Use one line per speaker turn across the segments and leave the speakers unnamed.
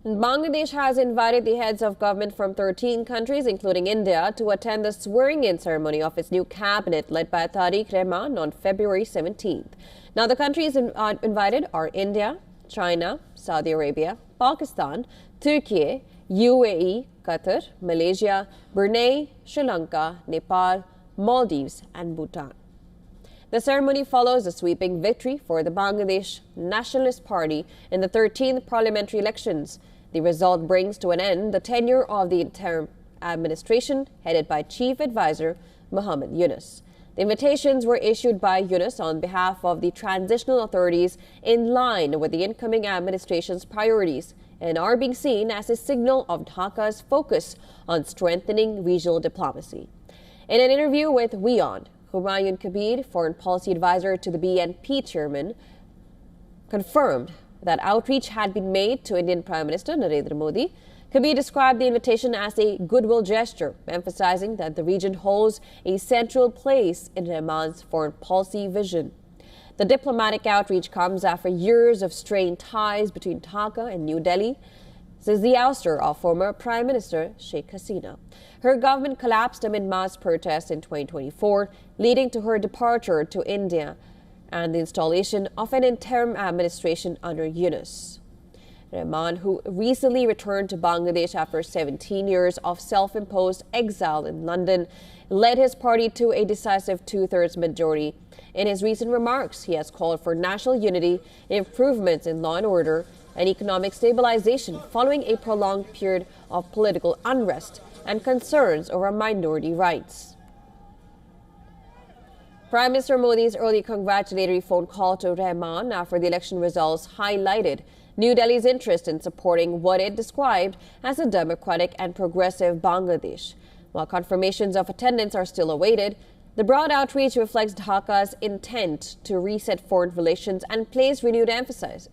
Bangladesh has invited the heads of government from 13 countries, including India, to attend the swearing-in ceremony of its new cabinet led by Tarique Rahman on February 17th. Now, the countries invited are India, China, Saudi Arabia, Pakistan, Turkey, UAE, Qatar, Malaysia, Brunei, Sri Lanka, Nepal, Maldives, and Bhutan. The ceremony follows a sweeping victory for the Bangladesh Nationalist Party in the 13th parliamentary elections. The result brings to an end the tenure of the interim administration headed by Chief Advisor Muhammad Yunus. The invitations were issued by Yunus on behalf of the transitional authorities in line with the incoming administration's priorities and are being seen as a signal of Dhaka's focus on strengthening regional diplomacy. In an interview with WION, Humayun Kabir, foreign policy advisor to the BNP chairman, confirmed that outreach had been made to Indian Prime Minister Narendra Modi. Kabir described the invitation as a goodwill gesture, emphasizing that the region holds a central place in Rahman's foreign policy vision. The diplomatic outreach comes after years of strained ties between Dhaka and New Delhi since the ouster of former Prime Minister Sheikh Hasina. Her government collapsed amid mass protests in 2024, leading to her departure to India and the installation of an interim administration under Yunus. Rahman, who recently returned to Bangladesh after 17 years of self-imposed exile in London, led his party to a decisive two-thirds majority. In his recent remarks, he has called for national unity, improvements in law and order, and economic stabilization following a prolonged period of political unrest and concerns over minority rights. Prime Minister Modi's early congratulatory phone call to Rahman after the election results highlighted New Delhi's interest in supporting what it described as a democratic and progressive Bangladesh. While confirmations of attendance are still awaited, the broad outreach reflects Dhaka's intent to reset foreign relations and place renewed emphasis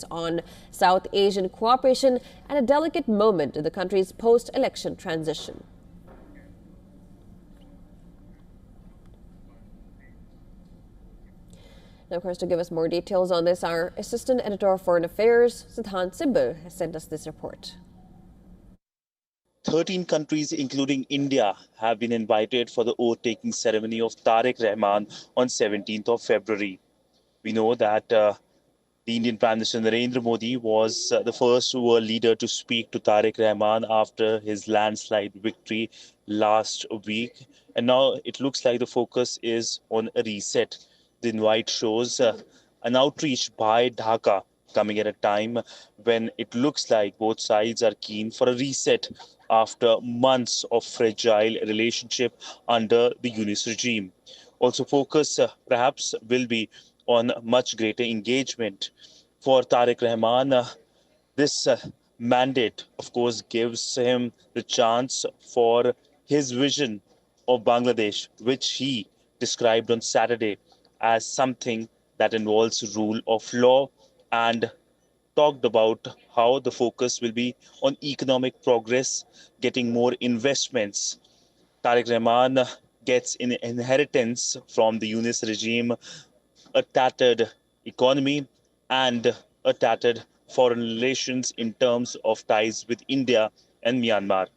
on South Asian cooperation at a delicate moment in the country's post-election transition. Now, of course, to give us more details on this, our Assistant Editor of Foreign Affairs, Siddhant Sibbal, has sent us this report.
13 countries, including India, have been invited for the oath-taking ceremony of Tarique Rahman on 17th of February. We know that the Indian Prime Minister Narendra Modi was the first world leader to speak to Tarique Rahman after his landslide victory last week. And now it looks like the focus is on a reset. The invite shows an outreach by Dhaka coming at a time when it looks like both sides are keen for a reset after months of fragile relationship under the Yunus regime. Also, focus perhaps will be on much greater engagement. For Tarique Rahman, this mandate, of course, gives him the chance for his vision of Bangladesh, which he described on Saturday as something that involves rule of law, and talked about how the focus will be on economic progress, getting more investments. Tarique Rahman gets in inheritance from the Yunus regime a tattered economy and a tattered foreign relations in terms of ties with India and Myanmar.